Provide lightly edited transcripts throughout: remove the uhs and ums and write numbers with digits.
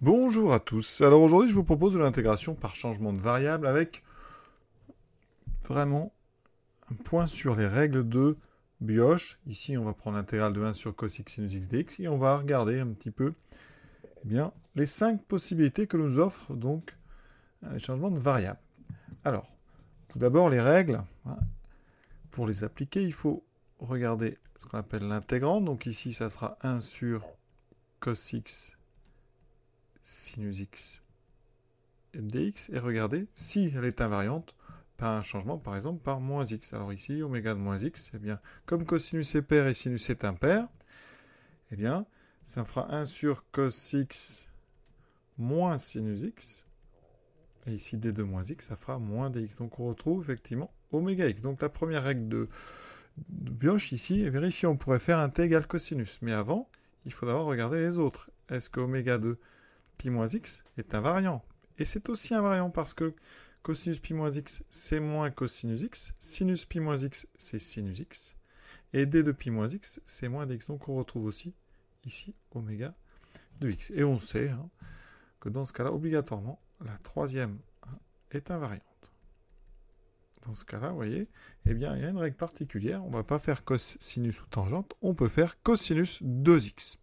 Bonjour à tous. Alors aujourd'hui, je vous propose de l'intégration par changement de variable avec vraiment un point sur les règles de Bioche. Ici, on va prendre l'intégrale de 1 sur cos x sinus x dx et on va regarder un petit peu les 5 possibilités que nous offrent donc les changements de variables. Alors, tout d'abord, les règles. Pour les appliquer, il faut regarder ce qu'on appelle l'intégrante. Donc ici, ça sera 1 sur cos x sinus x dx. Et regardez, si elle est invariante, par un changement, par exemple, par moins x. Alors ici, oméga de moins x, eh bien, comme cosinus est pair et sinus est impair, eh bien, ça fera 1 sur cos x moins sinus x. Et ici, d de moins x, ça fera moins dx. Donc, on retrouve effectivement oméga x. Donc, la première règle de Bioche ici est vérifiée. On pourrait faire un t égale cosinus. Mais avant, il faut d'abord regarder les autres. Est-ce que oméga de pi moins x est invariant? Et c'est aussi invariant parce que cosinus pi moins x, c'est moins cosinus x. Sinus pi moins x, c'est sinus x. Et d de pi moins x, c'est moins dx. Donc, on retrouve aussi ici oméga de x. Et on sait que dans ce cas-là, obligatoirement, la troisième est invariante. Dans ce cas-là, vous voyez, eh bien, il y a une règle particulière. On ne va pas faire cosinus ou tangente, on peut faire cosinus 2x.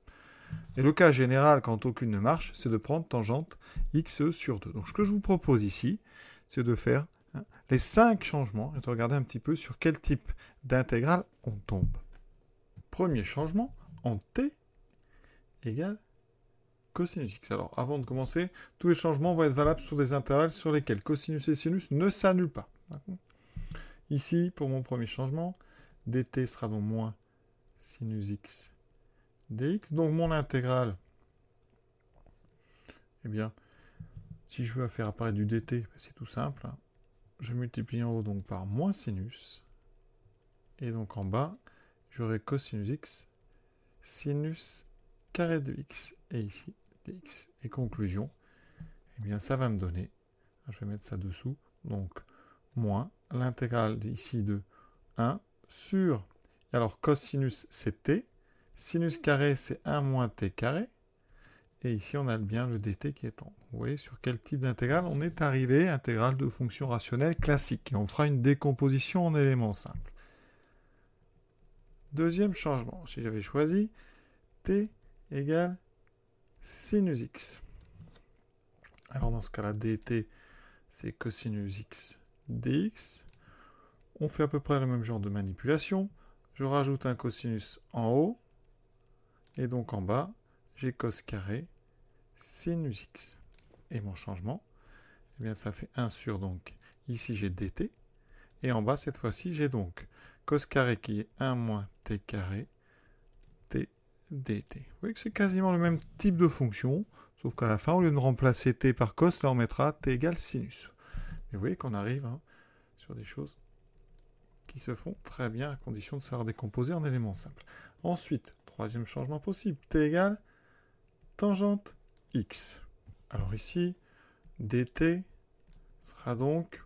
Et le cas général, quand aucune ne marche, c'est de prendre tangente x sur 2. Donc, ce que je vous propose ici, c'est de faire les 5 changements et de regarder un petit peu sur quel type d'intégrale on tombe. Premier changement, en t égale cosinus x. Alors, avant de commencer, tous les changements vont être valables sur des intervalles sur lesquels cosinus et sinus ne s'annulent pas. Ici, pour mon premier changement, dt sera donc moins sinus x dx. Donc, mon intégrale, eh bien, si je veux faire apparaître du dt, c'est tout simple. Je multiplie en haut donc par moins sinus. Et donc, en bas, j'aurai cosinus x sinus carré de x. Et ici, dx. Et conclusion, eh bien, ça va me donner, je vais mettre ça dessous, donc, moins l'intégrale ici de 1 sur, alors cosinus c'est t, sinus carré c'est 1 moins t carré, et ici on a bien le dt qui est en. Vous voyez sur quel type d'intégrale on est arrivé, intégrale de fonction rationnelle classique, et on fera une décomposition en éléments simples. Deuxième changement, si j'avais choisi t égale sinus x. Alors dans ce cas-là, dt c'est cosinus x dx. On fait à peu près le même genre de manipulation. Je rajoute un cosinus en haut. Et donc en bas, j'ai cos carré sinus x. Et mon changement, eh bien ça fait 1 sur, donc ici j'ai dt. Et en bas, cette fois-ci, j'ai donc cos carré qui est 1 moins t carré t dt. Vous voyez que c'est quasiment le même type de fonction, sauf qu'à la fin, au lieu de remplacer t par cos, là on mettra t égale sinus. Et vous voyez qu'on arrive sur des choses qui se font très bien à condition de savoir décomposer en éléments simples. Ensuite, troisième changement possible, t égale tangente x. Alors ici, dt sera donc,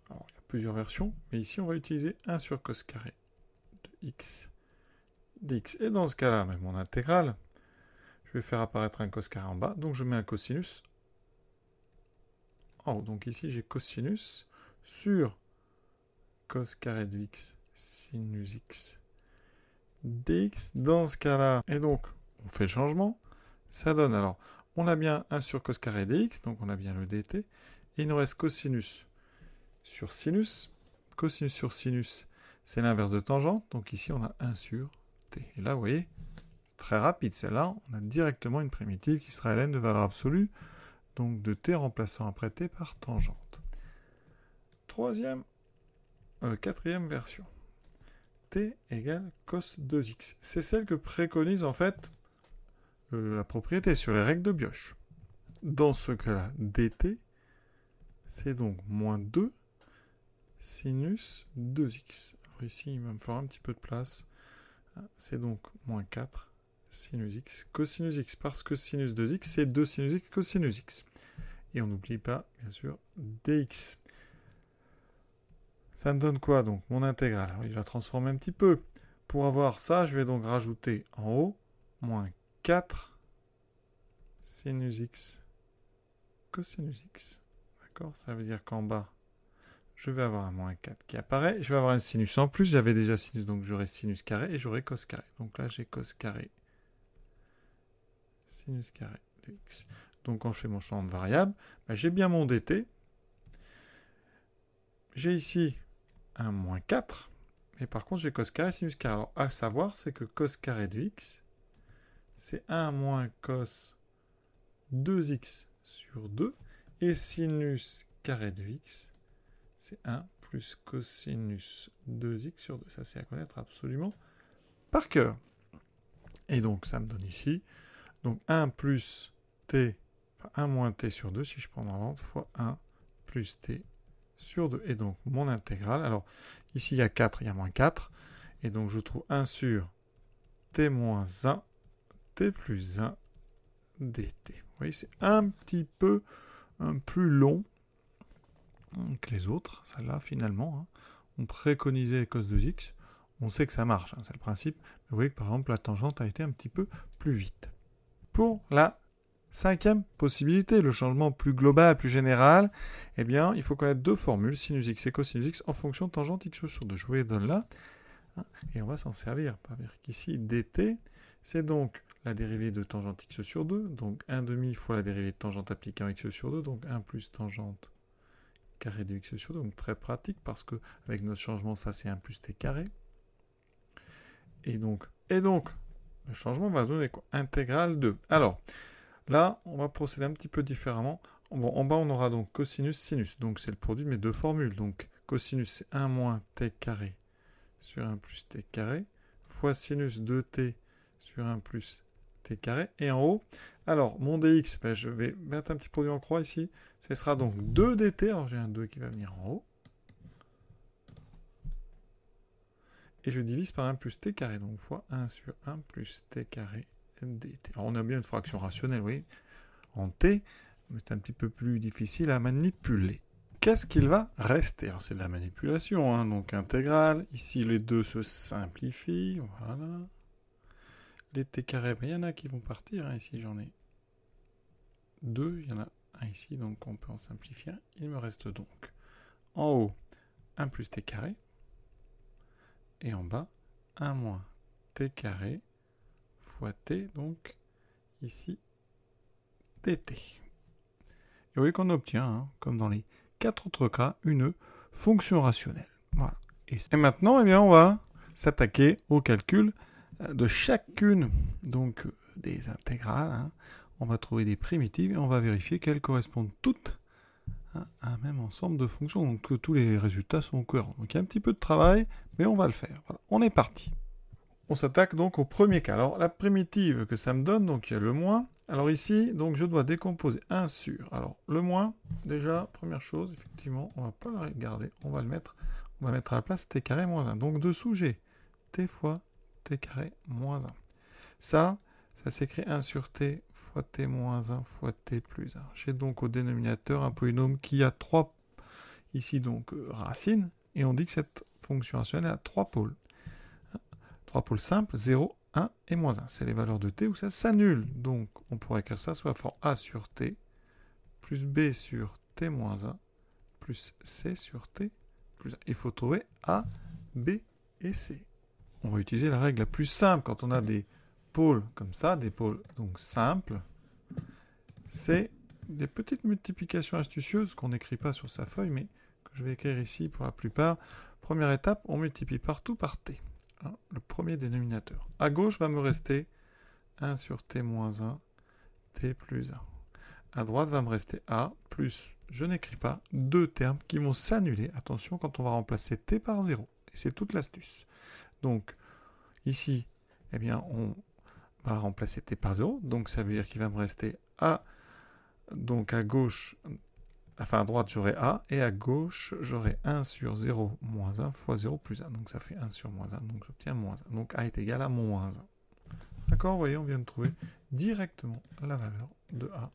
alors il y a plusieurs versions, mais ici on va utiliser 1 sur cos carré de x dx. Et dans ce cas-là, même mon intégrale, je vais faire apparaître un cos carré en bas, donc je mets un cosinus en haut. Donc ici j'ai cosinus sur cos carré de x sinus x dx. Dans ce cas-là, et donc on fait le changement, ça donne, alors on a bien 1 sur cos carré dx, donc on a bien le dt, et il nous reste cosinus sur sinus. Cosinus sur sinus, c'est l'inverse de tangente, donc ici on a 1 sur t. Et là, vous voyez, très rapide celle-là, on a directement une primitive qui sera ln de valeur absolue, donc de t remplaçant après t par tangente. Quatrième version. T égale cos 2x. C'est celle que préconise en fait la propriété sur les règles de Bioche. Dans ce cas-là, dt, c'est donc moins 2 sinus 2x. Alors ici, il va me falloir un petit peu de place. C'est donc moins 4 sinus x. Cosinus x, parce que sinus 2x, c'est 2 sinus x cosinus x. Et on n'oublie pas, bien sûr, dx. Ça me donne quoi donc? Mon intégrale. Alors, il va transformer un petit peu. Pour avoir ça, je vais donc rajouter en haut moins 4 sinus x cosinus x. D'accord? Ça veut dire qu'en bas, je vais avoir un moins 4 qui apparaît. Je vais avoir un sinus en plus. J'avais déjà sinus, donc j'aurai sinus carré et j'aurai cos carré. Donc là, j'ai cos carré, sinus carré de x. Donc quand je fais mon champ de variable, ben, j'ai bien mon dt. J'ai ici un moins 4. Mais par contre, j'ai cos carré, sinus carré. Alors, à savoir, c'est que cos carré de x, c'est 1 moins cos 2x sur 2. Et sinus carré de x, c'est 1 plus cosinus 2x sur 2. Ça, c'est à connaître absolument par cœur. Et donc, ça me donne ici, donc 1 plus t, enfin 1 moins t sur 2, si je prends dans l'ordre, fois 1 plus t sur 2. Et donc, mon intégrale, alors, ici, il y a 4, il y a moins 4. Et donc, je trouve 1 sur t moins 1, t plus 1, dt. Vous voyez, c'est un petit peu plus long que les autres. Celle-là, finalement, hein, on préconisait cos 2x. On sait que ça marche, hein, c'est le principe. Mais vous voyez que, par exemple, la tangente a été un petit peu plus vite. Pour la cinquième possibilité, le changement plus global, plus général, eh bien, il faut connaître deux formules, sinus x et cosinus x, en fonction de tangente x sur 2. Je vous les donne là, hein, et on va s'en servir. Par-dire qu'ici, dt, c'est donc la dérivée de tangente x sur 2, donc 1 demi fois la dérivée de tangente appliquée en x sur 2, donc 1 plus tangente carré de x sur 2, donc très pratique, parce que avec notre changement, ça c'est 1 plus t carré. Et donc, le changement va donner quoi? Intégrale 2. Alors, là, on va procéder un petit peu différemment. Bon, en bas, on aura donc cosinus, sinus. Donc, c'est le produit de mes deux formules. Donc, cosinus, c'est 1 moins t carré sur 1 plus t carré, fois sinus 2t sur 1 plus t carré. Et en haut, alors, mon dx, ben, je vais mettre un petit produit en croix ici. Ce sera donc 2 dt. Alors, j'ai un 2 qui va venir en haut. Et je divise par 1 plus t carré, donc fois 1 sur 1 plus t carré dt. Alors on a bien une fraction rationnelle, oui, en t, mais c'est un petit peu plus difficile à manipuler. Qu'est-ce qu'il va rester? Alors c'est de la manipulation, hein, donc intégrale. Ici les deux se simplifient, voilà. Les t carrés, ben, il y en a qui vont partir, hein, ici j'en ai 2, il y en a un ici, donc on peut en simplifier un. Il me reste donc en haut 1 plus t carré. Et en bas, 1 moins t carré fois t, donc ici, dt. Et vous voyez qu'on obtient, hein, comme dans les 4 autres cas, une fonction rationnelle. Voilà. Et maintenant, eh bien, on va s'attaquer au calcul de chacune donc, des intégrales. Hein. On va trouver des primitives et on va vérifier qu'elles correspondent toutes à un même ensemble de fonctions, donc que tous les résultats sont cohérents. Donc il y a un petit peu de travail, mais on va le faire. Voilà. On est parti. On s'attaque donc au premier cas. Alors la primitive que ça me donne, donc il y a le moins. Alors ici, donc je dois décomposer 1 sur. Alors le moins, déjà, première chose, effectivement, on va pas le regarder, on va mettre à la place t carré moins 1. Donc dessous, j'ai t fois t carré moins 1. Ça s'écrit 1 sur t fois t moins 1 fois t plus 1. J'ai donc au dénominateur un polynôme qui a 3, ici donc racines, et on dit que cette fonction rationnelle a 3 pôles. 3 pôles simples, 0, 1 et moins 1. C'est les valeurs de t où ça s'annule. Donc on pourrait écrire ça soit forme a sur t, plus b sur t moins 1, plus c sur t plus 1. Il faut trouver a, b et c. On va utiliser la règle la plus simple quand on a des pôles comme ça, des pôles donc simples, c'est des petites multiplications astucieuses qu'on n'écrit pas sur sa feuille, mais que je vais écrire ici pour la plupart. Première étape, on multiplie partout par t. Hein, le premier dénominateur. À gauche va me rester 1 sur t moins 1, t plus 1. À droite va me rester a plus, je n'écris pas, deux termes qui vont s'annuler. Attention quand on va remplacer t par 0. Et c'est toute l'astuce. Donc, ici, eh bien, on va remplacer t par 0, donc ça veut dire qu'il va me rester a, donc à gauche, enfin à droite j'aurai a, et à gauche j'aurai 1 sur 0 moins 1 fois 0 plus 1, donc ça fait 1 sur moins 1, donc j'obtiens moins 1, donc a est égal à moins 1. D'accord, vous voyez, on vient de trouver directement la valeur de a,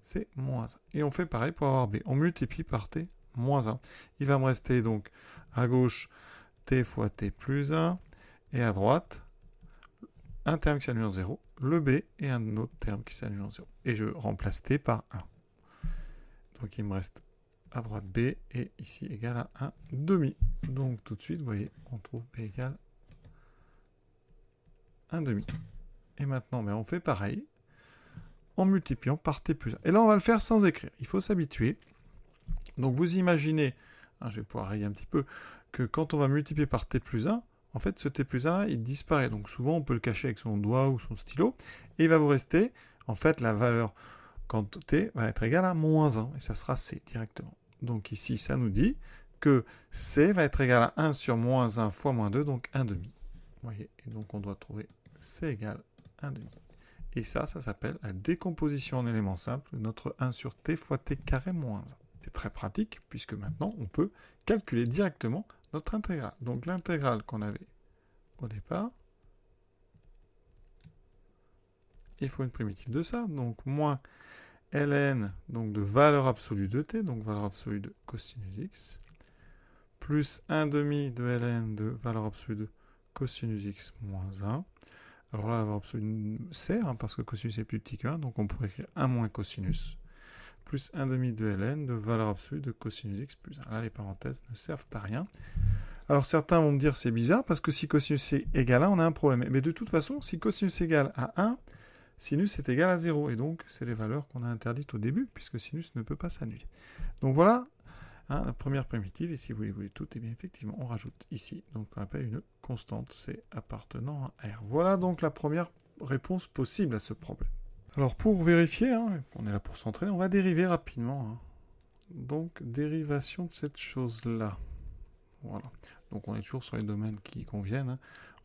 c'est moins 1. Et on fait pareil pour avoir b, on multiplie par t moins 1. Il va me rester donc à gauche t fois t plus 1, et à droite, un terme qui s'annule en 0, le b et un autre terme qui s'annule en 0. Et je remplace t par 1. Donc il me reste à droite b et ici égal à 1 demi. Donc tout de suite, vous voyez, on trouve b égale 1 demi. Et maintenant, on fait pareil en multipliant par t plus 1. Et là, on va le faire sans écrire. Il faut s'habituer. Donc vous imaginez, je vais pouvoir rayer un petit peu, que quand on va multiplier par t plus 1, en fait, ce t plus 1 là, il disparaît. Donc souvent, on peut le cacher avec son doigt ou son stylo. Et il va vous rester, en fait, la valeur quand t va être égal à moins 1. Et ça sera c directement. Donc ici, ça nous dit que c va être égal à 1 sur moins 1 fois moins 2, donc 1 demi. Vous voyez, et donc on doit trouver c égale 1 demi. Et ça s'appelle la décomposition en éléments simples, notre 1 sur t fois t carré moins 1. C'est très pratique, puisque maintenant, on peut calculer directement notre intégrale. Donc l'intégrale qu'on avait au départ, il faut une primitive de ça, donc moins ln, donc de valeur absolue de t, donc valeur absolue de cosinus x, plus 1 demi de ln de valeur absolue de cosinus x moins 1. Alors là, la valeur absolue sert, parce que cosinus est plus petit que 1, donc on pourrait écrire 1 moins cosinus, plus 1 demi de ln de valeur absolue de cosinus x plus 1. Là, les parenthèses ne servent à rien. Alors certains vont me dire c'est bizarre, parce que si cosinus est égal à 1, on a un problème. Mais de toute façon, si cosinus est égal à 1, sinus est égal à 0. Et donc, c'est les valeurs qu'on a interdites au début, puisque sinus ne peut pas s'annuler. Donc voilà, la première primitive. Et si vous les voulez toutes, et bien effectivement, on rajoute ici, donc on appelle une constante C appartenant à R. Voilà donc la première réponse possible à ce problème. Alors pour vérifier, on est là pour s'entraîner, on va dériver rapidement. Donc dérivation de cette chose-là. Voilà. Donc on est toujours sur les domaines qui conviennent.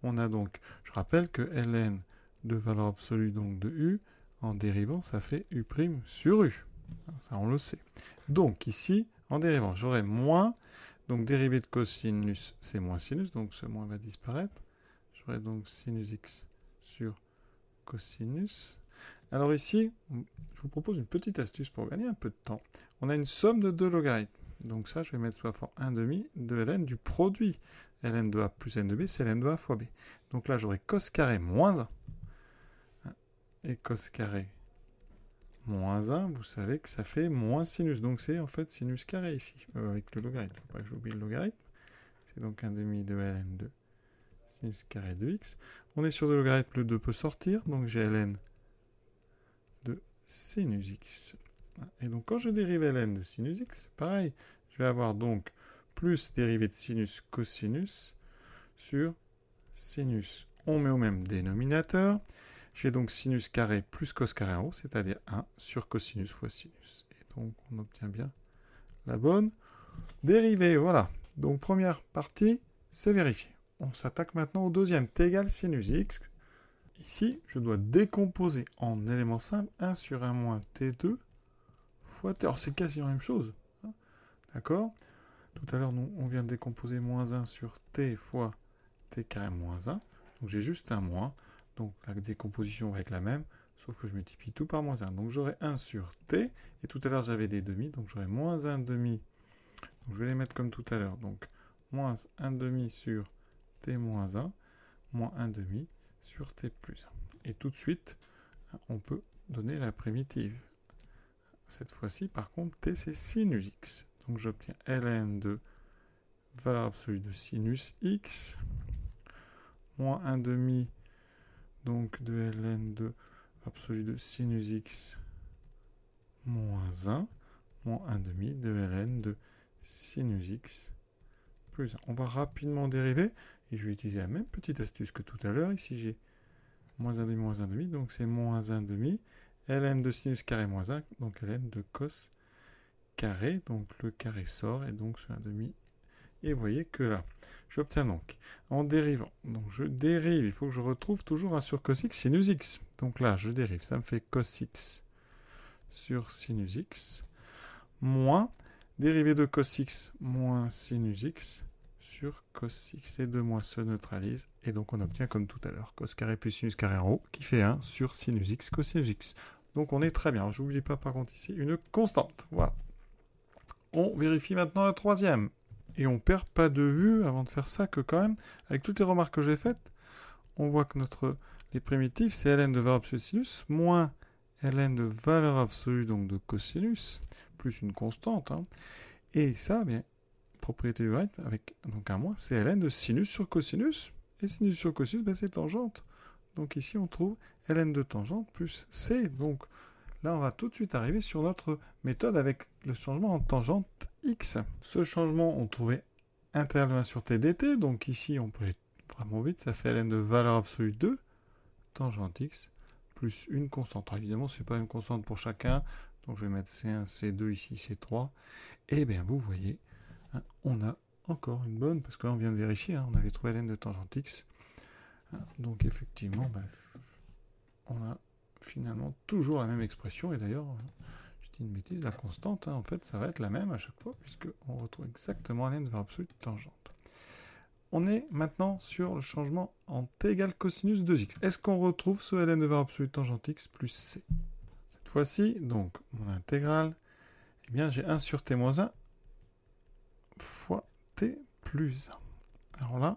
On a donc, je rappelle que ln de valeur absolue donc de u, en dérivant, ça fait u' sur u. Ça, on le sait. Donc ici, en dérivant, j'aurai moins, donc dérivée de cosinus, c'est moins sinus, donc ce moins va disparaître. J'aurai donc sinus x sur cosinus. Alors ici, je vous propose une petite astuce pour gagner un peu de temps. On a une somme de deux logarithmes. Donc ça, je vais mettre sous la forme 1 demi de ln du produit. ln de a plus n de b, c'est ln de a fois b. Donc là, j'aurai cos carré moins 1. Et cos carré moins 1, vous savez que ça fait moins sinus. Donc c'est en fait sinus carré ici, avec le logarithme. Il ne faut pas que j'oublie le logarithme. C'est donc 1 demi de ln de sinus carré de x. On est sur le logarithme, le 2 peut sortir. Donc j'ai ln de sinus x. Et donc quand je dérive ln de sinus x, pareil, je vais avoir donc plus dérivée de sinus cosinus sur sinus. On met au même dénominateur. J'ai donc sinus carré plus cos carré en haut, c'est-à-dire 1 sur cosinus fois sinus. Et donc on obtient bien la bonne dérivée. Voilà. Donc première partie, c'est vérifié. On s'attaque maintenant au deuxième. T égale sinus x. Ici, je dois décomposer en éléments simples 1 sur 1 moins t2 fois t. Alors c'est quasiment la même chose. D'accord? Tout à l'heure, on vient de décomposer moins 1 sur t fois t carré moins 1. Donc j'ai juste un moins. Donc la décomposition va être la même, sauf que je multiplie tout par moins 1. Donc j'aurai 1 sur t, et tout à l'heure j'avais des demi, donc j'aurai moins 1 demi. Donc je vais les mettre comme tout à l'heure. Donc moins 1 demi sur t moins 1, moins 1 demi sur t plus 1. Et tout de suite, on peut donner la primitive. Cette fois-ci, par contre, t c'est sinus x. Donc j'obtiens ln de valeur absolue de sinus x, moins 1 demi donc de ln de absolu de sinus x moins 1, moins 1 demi de ln de sinus x plus 1. On va rapidement dériver, et je vais utiliser la même petite astuce que tout à l'heure. Ici, j'ai moins 1 demi, donc c'est moins 1 demi, ln de sinus carré moins 1, donc ln de cos carré, donc le carré sort, et donc ce 1 demi. Et vous voyez que là, j'obtiens donc, en dérivant, donc je dérive, il faut que je retrouve toujours 1 sur cos x sinus x. Donc là, je dérive, ça me fait cos x sur sinus x, moins dérivée de cos x moins sinus x sur cos x. Les deux moins se neutralisent, et donc on obtient comme tout à l'heure, cos carré plus sinus carré en haut, qui fait 1 sur sinus x cosinus x. Donc on est très bien. Je n'oublie pas par contre ici une constante. Voilà. On vérifie maintenant la troisième. Et on ne perd pas de vue, avant de faire ça, que quand même, avec toutes les remarques que j'ai faites, on voit que les primitives, c'est ln de valeur absolue de sinus, moins ln de valeur absolue donc de cosinus, plus une constante. Hein. Et ça, bien, propriété du règle avec donc un moins, c'est ln de sinus sur cosinus. Et sinus sur cosinus, ben, c'est tangente. Donc ici, on trouve ln de tangente plus c. Donc là, on va tout de suite arriver sur notre méthode avec le changement en tangente x. Ce changement, on trouvait intégral de 1 sur t dt. Donc ici, on peut aller vraiment vite. Ça fait ln de valeur absolue 2, tangente x, plus une constante. Alors, évidemment, ce n'est pas une constante pour chacun. Donc je vais mettre C1, C2, ici C3. Et bien, vous voyez, hein, on a encore une bonne, parce que là, on vient de vérifier, hein, on avait trouvé ln de tangente x. Hein, donc effectivement, ben, on a finalement toujours la même expression. Et d'ailleurs, je dis une bêtise, la constante, hein, en fait, ça va être la même à chaque fois, puisqu'on retrouve exactement ln de valeur absolue de tangente. On est maintenant sur le changement en t égale cosinus 2x. Est-ce qu'on retrouve ce ln de valeur absolue de tangente x plus c? Cette fois-ci, donc, mon intégrale, eh bien, j'ai 1 sur t moins 1 fois t plus 1. Alors là,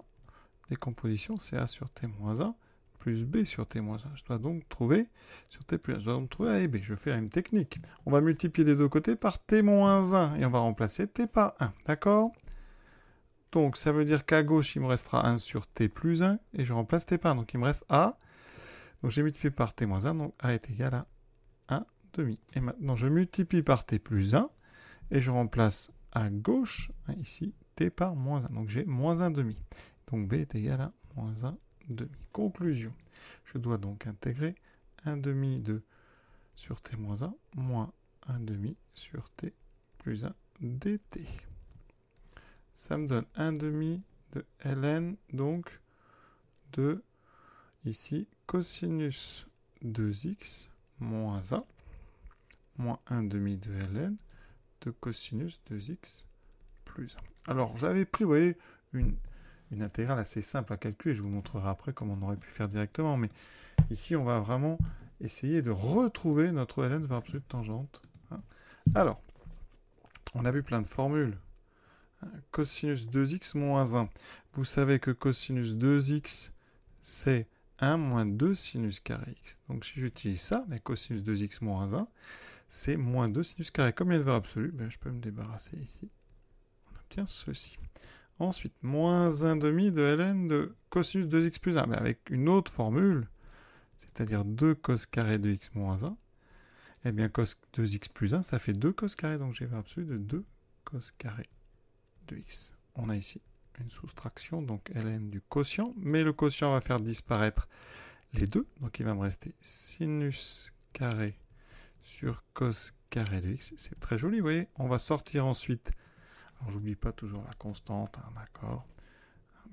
décomposition, c'est a sur t moins 1 plus b sur t moins 1. Je dois donc trouver sur t plus 1. Je dois donc trouver a et b. Je fais la même technique. On va multiplier des deux côtés par t moins 1 et on va remplacer t par 1. D'accord? Donc, ça veut dire qu'à gauche, il me restera 1 sur t plus 1 et je remplace t par 1. Donc, il me reste a. Donc, j'ai multiplié par t moins 1. Donc, a est égal à 1 demi. Et maintenant, je multiplie par t plus 1 et je remplace à gauche, hein, ici, t par moins 1. Donc, j'ai moins 1 demi. Donc, b est égal à moins 1 demi. Conclusion. Je dois donc intégrer 1 demi de sur t moins 1 moins 1 demi sur t plus 1 dt. Ça me donne 1 demi de ln, donc, de, ici, cosinus 2x moins 1, moins 1 demi de ln de cosinus 2x plus 1. Alors, j'avais pris, vous voyez, une intégrale assez simple à calculer. Je vous montrerai après comment on aurait pu faire directement. Mais ici, on va vraiment essayer de retrouver notre ln de valeur absolue de tangente. Alors, on a vu plein de formules. Cosinus 2x moins 1. Vous savez que cosinus 2x, c'est 1 moins 2 sinus carré x. Donc si j'utilise ça, mais cosinus 2x moins 1, c'est moins 2 sinus carré. Comme il y a une valeur absolue, ben, je peux me débarrasser ici. On obtient ceci. Ensuite, moins 1 demi de ln de cosinus 2x plus 1. Mais avec une autre formule, c'est-à-dire 2 cos carré de x moins 1, eh bien cos 2x plus 1, ça fait 2 cos carré. Donc j'ai valeur absolue de 2 cos carré de x. On a ici une soustraction, donc ln du quotient, mais le quotient va faire disparaître les deux, donc il va me rester sinus carré sur cos carré de x. C'est très joli, vous voyez. On va sortir ensuite, alors j'oublie pas toujours la constante, hein, d'accord,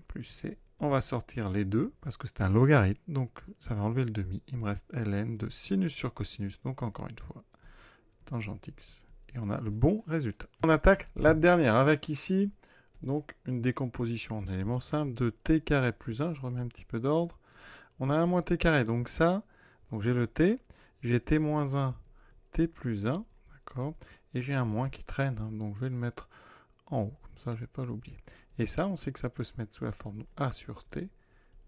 plus c. On va sortir les deux, parce que c'est un logarithme, donc ça va enlever le demi. Il me reste ln de sinus sur cosinus, donc encore une fois, tangente x. Et on a le bon résultat. On attaque la dernière avec ici, donc une décomposition en éléments simples de t carré plus 1. Je remets un petit peu d'ordre. On a 1 moins t carré, donc ça, donc j'ai le t, j'ai t moins 1, t plus 1, d'accord, et j'ai un moins qui traîne, hein, donc je vais le mettre en haut, comme ça je ne vais pas l'oublier. Et ça, on sait que ça peut se mettre sous la forme de a sur t,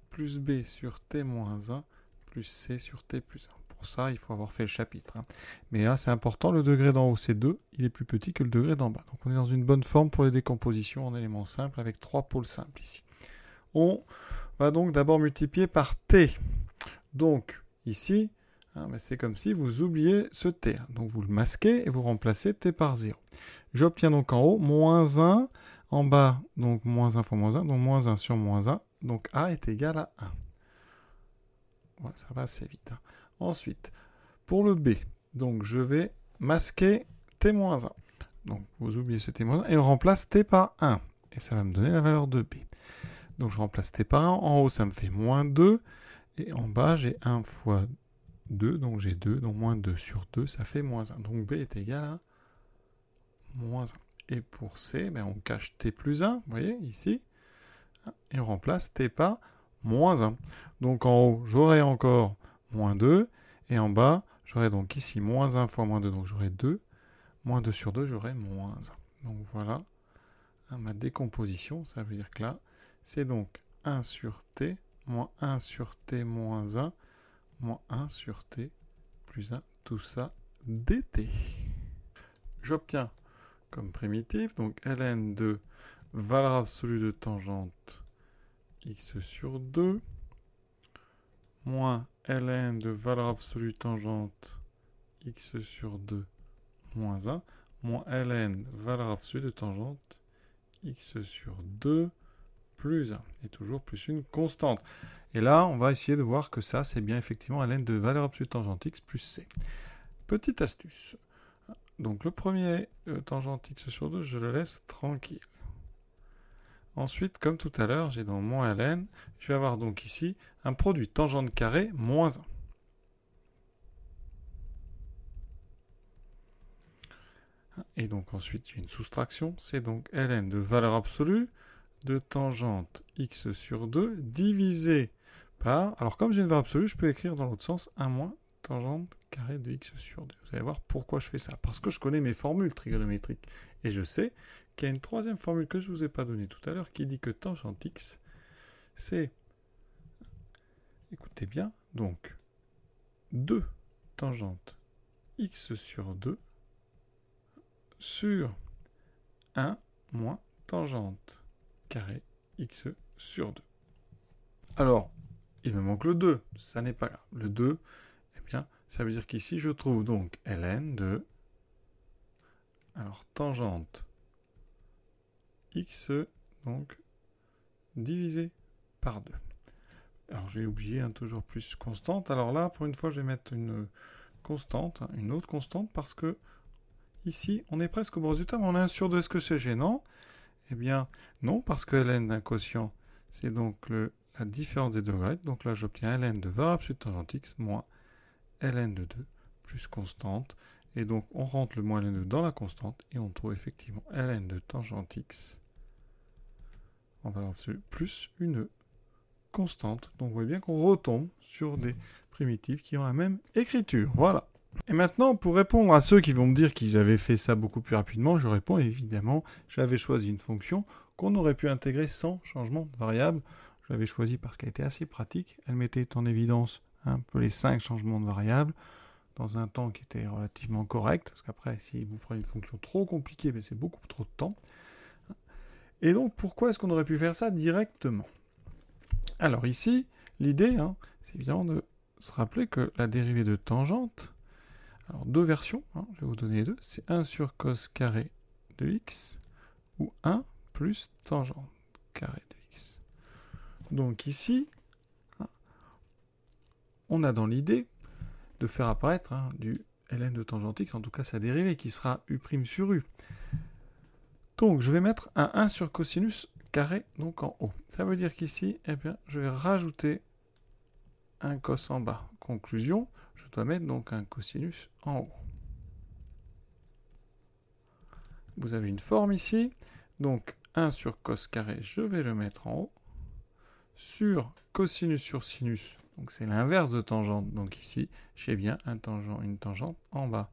plus b sur t moins 1, plus c sur t plus 1. Pour ça, il faut avoir fait le chapitre. Hein. Mais là, c'est important, le degré d'en haut, c'est 2, il est plus petit que le degré d'en bas. Donc on est dans une bonne forme pour les décompositions en éléments simples, avec 3 pôles simples ici. On va donc d'abord multiplier par t. Donc, ici, hein, c'est comme si vous oubliez ce t. Donc vous le masquez et vous remplacez t par 0. J'obtiens donc en haut moins 1, en bas, donc moins 1 fois moins 1, donc moins 1 sur moins 1. Donc a est égal à 1. Voilà, ça va assez vite. Hein. Ensuite, pour le b, donc je vais masquer t-1. Donc vous oubliez ce t-1 et on remplace t par 1. Et ça va me donner la valeur de b. Donc je remplace t par 1. En haut, ça me fait moins 2. Et en bas, j'ai 1 fois 2. Donc j'ai 2. Donc moins 2 sur 2, ça fait moins 1. Donc b est égal à moins 1. Et pour c, ben, on cache t plus 1. Vous voyez, ici. Et on remplace t par moins 1. Donc en haut, j'aurai encore moins 2. Et en bas, j'aurai donc ici moins 1 fois moins 2. Donc j'aurai 2. Moins 2 sur 2, j'aurai moins 1. Donc voilà ma décomposition. Ça veut dire que là, c'est donc 1 sur t, moins 1 sur t moins 1, moins 1 sur t plus 1. Tout ça dt. j'obtiens comme primitive, donc ln de valeur absolue de tangente x sur 2, moins ln de valeur absolue tangente x sur 2 moins 1, moins ln valeur absolue de tangente x sur 2 plus 1, et toujours plus une constante. Et là, on va essayer de voir que ça, c'est bien effectivement ln de valeur absolue de tangente x plus c. Petite astuce. Donc le premier tangente x sur 2, je le laisse tranquille. Ensuite, comme tout à l'heure, j'ai dans moins ln, je vais avoir donc ici un produit tangente carré moins 1. Et donc ensuite, j'ai une soustraction, c'est donc ln de valeur absolue de tangente x sur 2 divisé par... Alors comme j'ai une valeur absolue, je peux écrire dans l'autre sens 1 moins tangente carré de x sur 2. Vous allez voir pourquoi je fais ça. Parce que je connais mes formules trigonométriques. Et je sais qu'il y a une troisième formule que je ne vous ai pas donnée tout à l'heure qui dit que tangente x, c'est... Écoutez bien, donc 2 tangente x sur 2 sur 1 moins tangente carré x sur 2. Alors, il me manque le 2, ça n'est pas grave. Le 2, eh bien, ça veut dire qu'ici, je trouve donc ln de... Alors, tangente x, donc, divisé par 2. Alors, j'ai oublié toujours plus constante. Alors là, pour une fois, je vais mettre une constante, une autre constante, parce que ici, on est presque au bon résultat, mais on a 1 sur 2. Est-ce que c'est gênant? Eh bien, non, parce que ln d'un quotient, c'est donc la différence des deux règles. Donc là, j'obtiens ln de valeur absolue de tangente x moins ln de 2 plus constante. Et donc, on rentre le moins ln de 2 dans la constante et on trouve effectivement ln de tangente x en valeur absolue plus une constante. Donc, vous voyez bien qu'on retombe sur des primitives qui ont la même écriture. Voilà. Et maintenant, pour répondre à ceux qui vont me dire qu'ils avaient fait ça beaucoup plus rapidement, je réponds évidemment, j'avais choisi une fonction qu'on aurait pu intégrer sans changement de variable. Je l'avais choisie parce qu'elle était assez pratique. Elle mettait en évidence un peu les 5 changements de variables dans un temps qui était relativement correct. Parce qu'après, si vous prenez une fonction trop compliquée, c'est beaucoup trop de temps. Et donc, pourquoi est-ce qu'on aurait pu faire ça directement? Alors ici, l'idée, c'est évidemment de se rappeler que la dérivée de tangente, alors deux versions, je vais vous donner les deux, c'est 1 sur cos carré de x ou 1 plus tangente carré de x. Donc ici, on a dans l'idée de faire apparaître du ln de tangente x, en tout cas sa dérivée, qui sera u' sur u. Donc je vais mettre un 1 sur cosinus carré donc en haut. Ça veut dire qu'ici, eh bien, je vais rajouter un cos en bas. Conclusion, je dois mettre donc un cosinus en haut. Vous avez une forme ici, donc 1 sur cos carré, je vais le mettre en haut, sur cosinus sur sinus, donc c'est l'inverse de tangente, donc ici, j'ai bien une tangente en bas.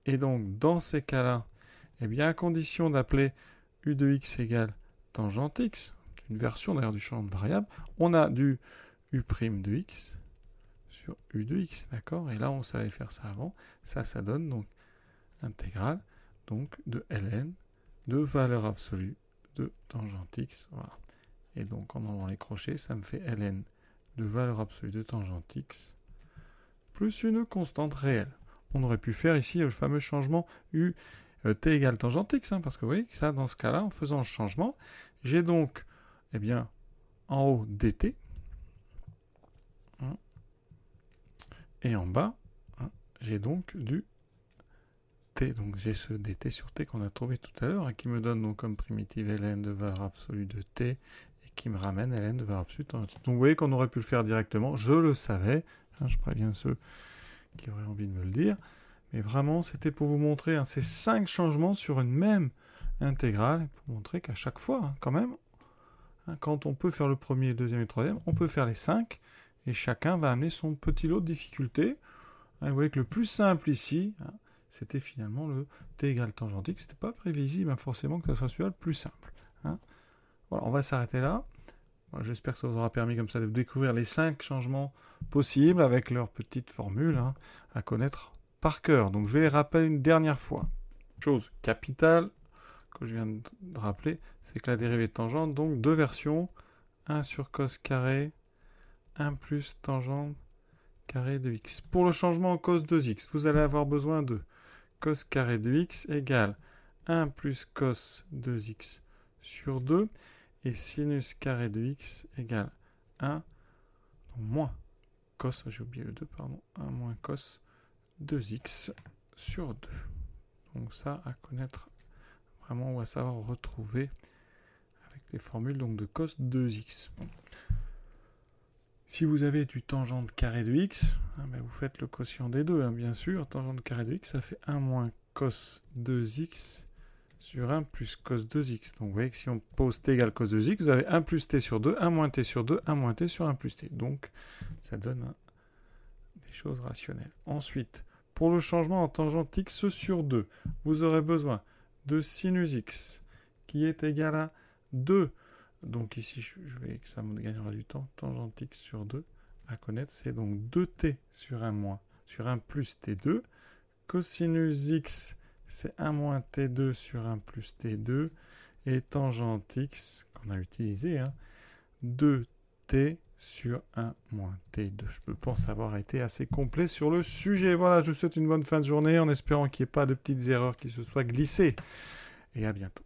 Et donc, dans ces cas-là, eh bien, à condition d'appeler u de x égale tangente x, une version d'ailleurs du champ de variable, on a du u' de x sur u de x, d'accord? Et là, on savait faire ça avant. Ça donne donc intégrale donc de ln de valeur absolue de tangente x. Voilà. Et donc, en enlevant les crochets, ça me fait ln de valeur absolue de tangente x plus une constante réelle. On aurait pt faire ici le fameux changement u t égale tangente x, parce que vous voyez que ça, dans ce cas-là, en faisant le changement, j'ai donc, eh bien, en haut dt, et en bas, j'ai donc du t. Donc j'ai ce dt sur t qu'on a trouvé tout à l'heure, et qui me donne donc comme primitive ln de valeur absolue de t, et qui me ramène ln de valeur absolue de tangente x. Donc vous voyez qu'on aurait pu le faire directement, je le savais, je préviens ceux qui auraient envie de me le dire, mais vraiment c'était pour vous montrer ces 5 changements sur une même intégrale, pour montrer qu'à chaque fois, quand même, quand on peut faire le premier, le deuxième et le troisième, on peut faire les 5, et chacun va amener son petit lot de difficultés. Vous voyez que le plus simple ici, c'était finalement le t égale tangente x. C'était pas prévisible forcément que ce soit celui-là le plus simple. Voilà, on va s'arrêter là. J'espère que ça vous aura permis comme ça de découvrir les 5 changements possibles avec leur petite formule à connaître par cœur. Donc je vais les rappeler une dernière fois. Chose capitale que je viens de rappeler, c'est que la dérivée de tangente, donc deux versions, 1 sur cos carré, 1 plus tangente carré de x. Pour le changement en cos 2x, vous allez avoir besoin de cos carré de x égale 1 plus cos 2x sur 2 et sinus carré de x égale 1 moins cos, j'ai oublié le 2, pardon, 1 moins cos 2x sur 2. Donc ça, à connaître vraiment ou à savoir retrouver avec les formules donc de cos 2x. Si vous avez du tangente carré de x, ben vous faites le quotient des deux, bien sûr. Tangente carré de x, ça fait 1 moins cos 2x sur 1 plus cos 2x. Donc vous voyez que si on pose t égale cos 2x, vous avez 1 plus t sur 2, 1 moins t sur 2, 1 moins t sur 1 plus t. Donc ça donne des choses rationnelles. Ensuite, pour le changement en tangente x sur 2, vous aurez besoin de sinus x qui est égal à 2. Donc ici, je vais que ça me gagnera du temps. Tangente x sur 2 à connaître, c'est donc 2t sur 1 moins, sur 1 plus t2. Cosinus x, c'est 1 moins t2 sur 1 plus t2. Et tangente x, qu'on a utilisé, 2t sur 1 moins t2. Je pense avoir été assez complet sur le sujet. Voilà, je vous souhaite une bonne fin de journée en espérant qu'il n'y ait pas de petites erreurs qui se soient glissées. Et à bientôt.